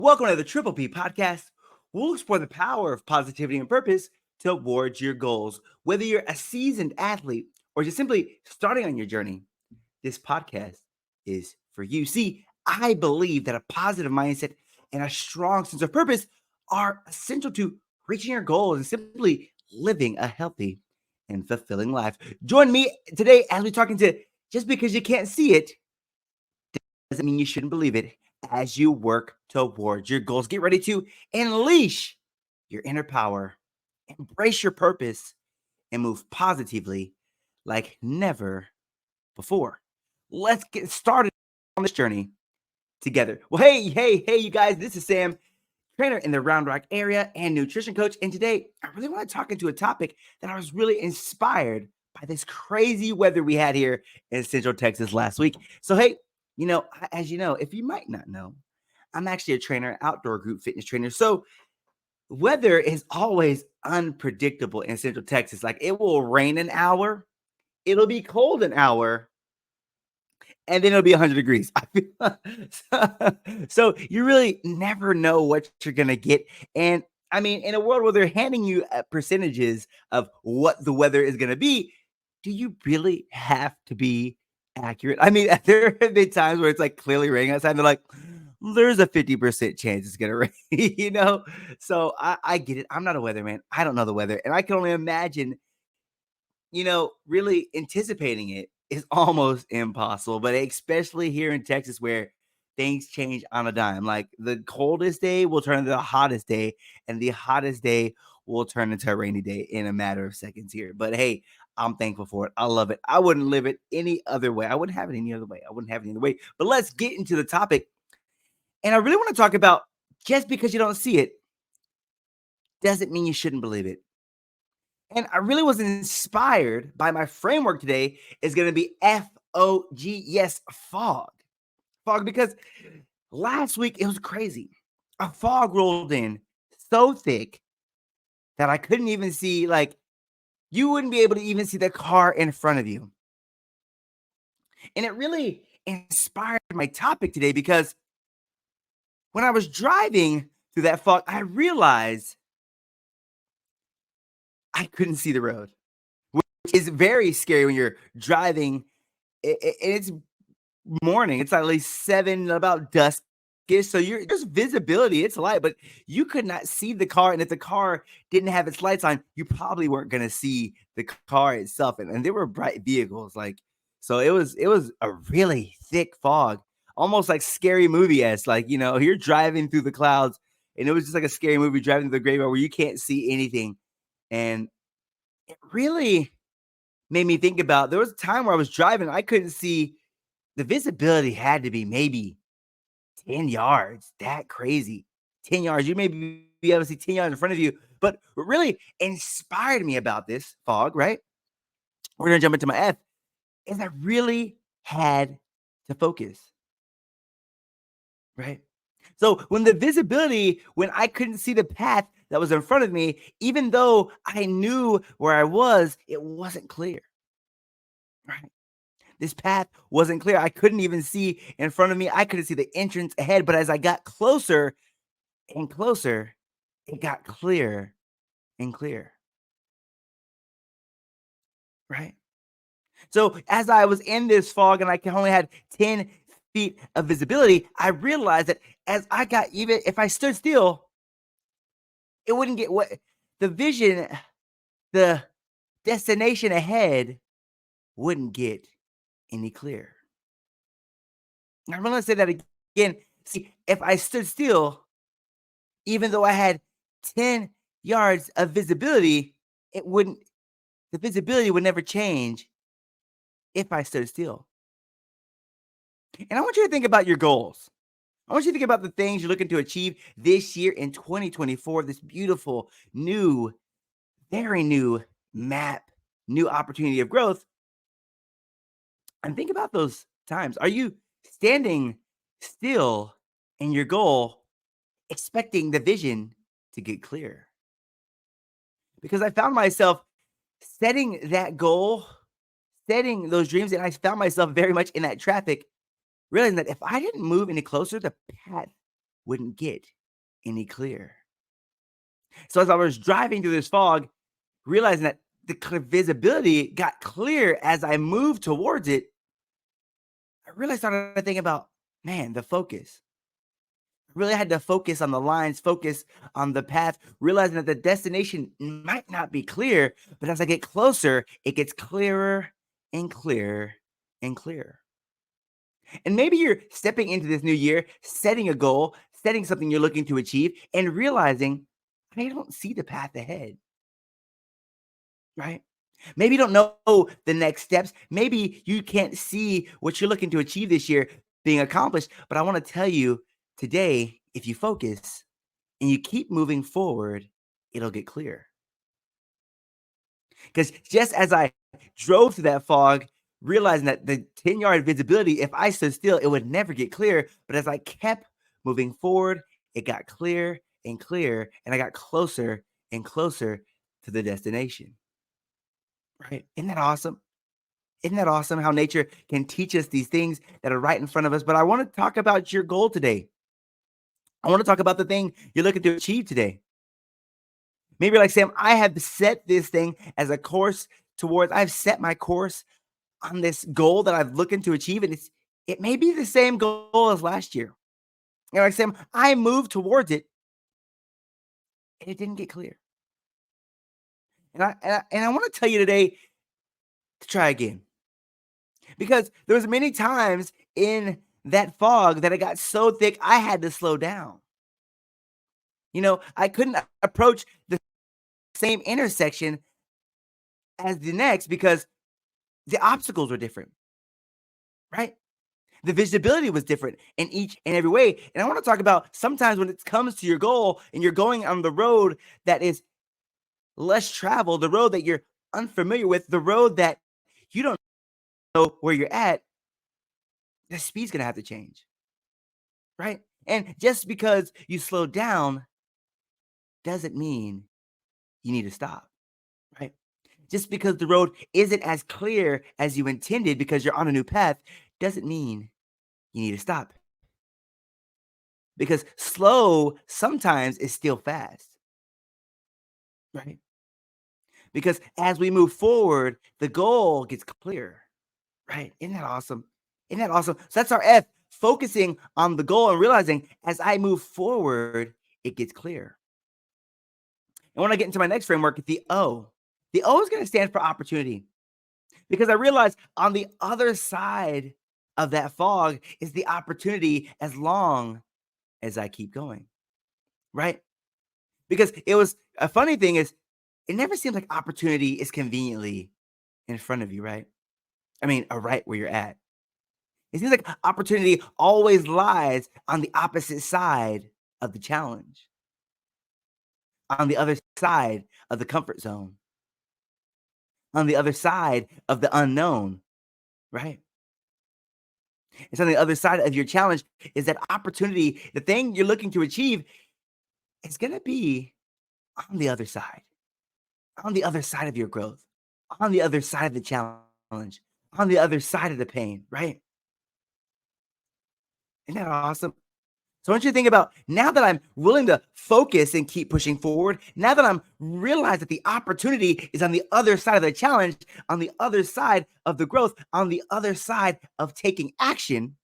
Welcome to the Triple P podcast. We'll explore the power of positivity and purpose towards your goals. Whether you're a seasoned athlete or just simply starting on your journey, this podcast is for you. See, I believe that a positive mindset and a strong sense of purpose are essential to reaching your goals and simply living a healthy and fulfilling life. Join me today as we talk into just because you can't see it doesn't mean you shouldn't believe it as you work towards your goals. Get ready to unleash your inner power, embrace your purpose, and move positively like never before. Let's get started on this journey together. Well, hey, you guys, this is Sam, trainer in the Round Rock area and nutrition coach. And today, I really want to talk into a topic that I was really inspired by this crazy weather we had here in Central Texas last week. So, hey, as you know, if you might not know, I'm actually a trainer, outdoor group fitness trainer. So, weather is always unpredictable in Central Texas. Like it will rain an hour, it'll be cold an hour, and then it'll be 100 degrees. So you really never know what you're going to get. And I mean, in a world where they're handing you percentages of what the weather is going to be, do you really have to be accurate? I mean, there have been times where it's like clearly raining outside. And they're like, there's a 50% chance it's going to rain. So I get it. I'm not a weatherman. I don't know the weather. And I can only imagine really anticipating it is almost impossible, but especially here in Texas where things change on a dime. Like the coldest day will turn into the hottest day, and the hottest day will turn into a rainy day in a matter of seconds here. But hey, I'm thankful for it. I love it. I wouldn't live it any other way. I wouldn't have it any other way. I wouldn't have it any other way. But let's get into the topic. And I really want to talk about just because you don't see it doesn't mean you shouldn't believe it. And I really was inspired by my framework today is going to be FOG. Yes, fog. Fog, because last week it was crazy. A fog rolled in so thick that I couldn't even see, like, you wouldn't be able to even see the car in front of you. And it really inspired my topic today because when I was driving through that fog, I realized I couldn't see the road, which is very scary when you're driving. It's morning. It's at least 7, about dusk. So there's visibility. It's light, but you could not see the car. And if the car didn't have its lights on, you probably weren't going to see the car itself. And there were bright vehicles, so it was a really thick fog, almost like scary movie-esque. Like you're driving through the clouds, and it was just like a scary movie driving through the graveyard where you can't see anything. And it really made me think about there was a time where I was driving, I couldn't see. The visibility had to be maybe 10 yards. That crazy. 10 yards. You may be able to see 10 yards in front of you. But what really inspired me about this fog, right? We're going to jump into my F, is I really had to focus, right? So when I couldn't see the path that was in front of me, even though I knew where I was, it wasn't clear, right? This path wasn't clear. I couldn't even see in front of me. I couldn't see the entrance ahead. But as I got closer and closer, it got clearer and clearer. Right? So as I was in this fog and I only had 10 feet of visibility, I realized that as I got, even if I stood still, it wouldn't get what the vision, the destination ahead wouldn't get any clearer. I'm going to say that again. See, if I stood still, even though I had 10 yards of visibility, the visibility would never change if I stood still. And I want you to think about your goals. I want you to think about the things you're looking to achieve this year in 2024, this beautiful, new, very new map, new opportunity of growth. And think about those times. Are you standing still in your goal, expecting the vision to get clear? Because I found myself setting that goal, setting those dreams, and I found myself very much in that traffic, realizing that if I didn't move any closer, the path wouldn't get any clearer. So as I was driving through this fog, realizing that the visibility got clear as I moved towards it, I really started to think about, man, the focus. I really had to focus on the lines, focus on the path, realizing that the destination might not be clear, but as I get closer, it gets clearer and clearer and clearer. And maybe you're stepping into this new year, setting a goal, setting something you're looking to achieve, and realizing, I don't see the path ahead, right? Maybe you don't know the next steps. Maybe you can't see what you're looking to achieve this year being accomplished. But I want to tell you today, if you focus and you keep moving forward, it'll get clear. Because just as I drove through that fog, realizing that the 10-yard visibility, if I stood still, it would never get clear. But as I kept moving forward, it got clear and clear, and I got closer and closer to the destination. Right? Isn't that awesome? Isn't that awesome how nature can teach us these things that are right in front of us? But I want to talk about your goal today. I want to talk about the thing you're looking to achieve today. Maybe you're like, Sam, I have set this thing as a course towards, I've set my course on this goal that I've looking to achieve. And it may be the same goal as last year. You're like, Sam, I moved towards it and it didn't get clear. And I want to tell you today to try again. Because there was many times in that fog that it got so thick, I had to slow down. I couldn't approach the same intersection as the next because the obstacles were different, right? The visibility was different in each and every way. And I want to talk about sometimes when it comes to your goal and you're going on the road that is less traveled, the road that you're unfamiliar with, the road that you don't know where you're at, the speed's going to have to change, right? And just because you slow down doesn't mean you need to stop, right? Just because the road isn't as clear as you intended because you're on a new path doesn't mean you need to stop. Because slow sometimes is still fast, right? Because as we move forward, the goal gets clearer, right? Isn't that awesome? Isn't that awesome? So that's our F, focusing on the goal and realizing as I move forward, it gets clear. And when I get into my next framework, the O is going to stand for opportunity because I realize on the other side of that fog is the opportunity as long as I keep going, right? Because it was a funny thing is it never seems like opportunity is conveniently in front of you, right? I mean, right where you're at. It seems like opportunity always lies on the opposite side of the challenge, on the other side of the comfort zone, on the other side of the unknown, right? It's on the other side of your challenge is that opportunity, the thing you're looking to achieve is going to be on the other side of your growth, on the other side of the challenge, on the other side of the pain, right? Isn't that awesome? So I want you to think about now that I'm willing to focus and keep pushing forward, now that I'm realize that the opportunity is on the other side of the challenge, on the other side of the growth, on the other side of taking action,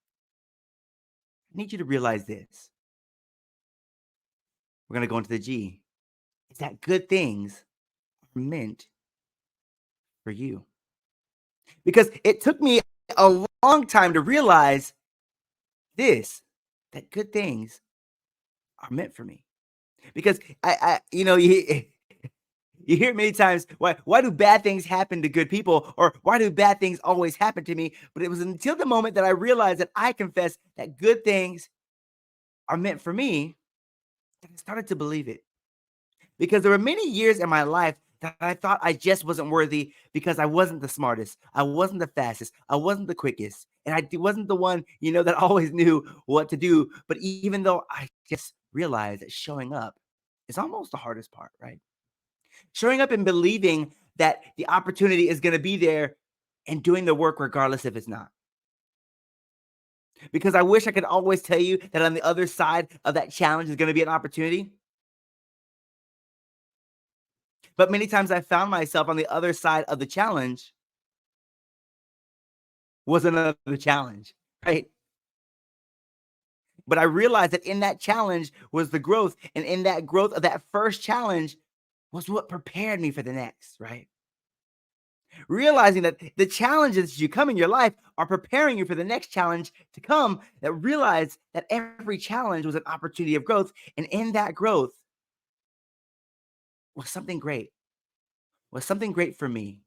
I need you to realize this. We're going to go into the G. Is that good things are meant for you. Because it took me a long time to realize this, that good things are meant for me. Because you hear many times, why do bad things happen to good people? Or why do bad things always happen to me? But it was until the moment that I realized that I confessed that good things are meant for me that I started to believe it. Because there were many years in my life that I thought I just wasn't worthy because I wasn't the smartest, I wasn't the fastest, I wasn't the quickest, and wasn't the one, that always knew what to do. But even though I just realized that showing up is almost the hardest part, right? Showing up and believing that the opportunity is going to be there and doing the work regardless if it's not. Because I wish I could always tell you that on the other side of that challenge is going to be an opportunity. But many times I found myself on the other side of the challenge was another challenge, right? But I realized that in that challenge was the growth. And in that growth of that first challenge was what prepared me for the next, right? Realizing that the challenges that you come in your life are preparing you for the next challenge to come, that realize that every challenge was an opportunity of growth. And in that growth was something great, was something great for me,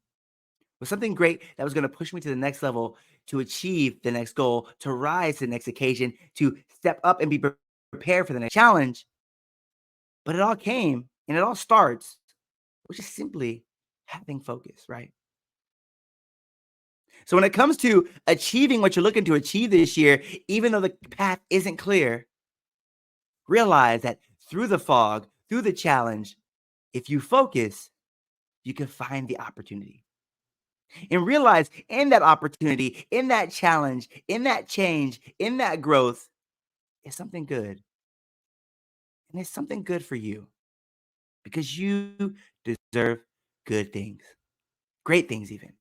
was something great that was going to push me to the next level, to achieve the next goal, to rise to the next occasion, to step up and be prepared for the next challenge. But it all came and it all starts, which is simply having focus, right? So when it comes to achieving what you're looking to achieve this year, even though the path isn't clear, realize that through the fog, through the challenge, if you focus, you can find the opportunity. And realize in that opportunity, in that challenge, in that change, in that growth, is something good. And it's something good for you because you deserve good things, great things, even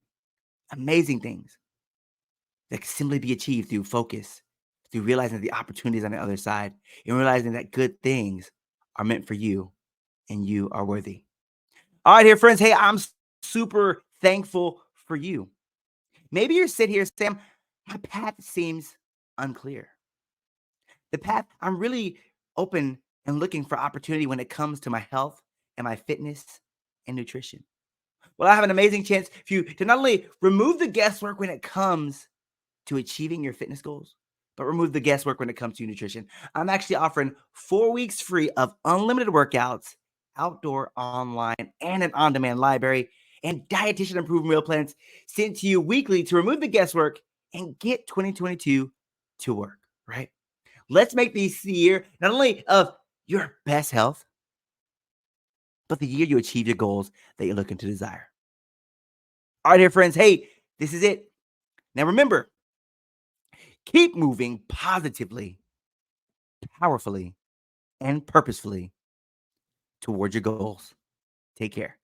amazing things that can simply be achieved through focus, through realizing the opportunities on the other side, and realizing that good things are meant for you and you are worthy. All right, here, friends. Hey, I'm super thankful for you. Maybe you're sitting here, Sam, my path seems unclear. The path, I'm really open and looking for opportunity when it comes to my health and my fitness and nutrition. Well, I have an amazing chance for you to not only remove the guesswork when it comes to achieving your fitness goals, but remove the guesswork when it comes to nutrition. I'm actually offering 4 weeks free of unlimited workouts, outdoor, online, and an on demand library, and dietitian improved meal plans sent to you weekly to remove the guesswork and get 2022 to work, right? Let's make this the year not only of your best health, but the year you achieve your goals that you're looking to desire. All right, here, friends. Hey, this is it. Now, remember, keep moving positively, powerfully, and purposefully towards your goals. Take care.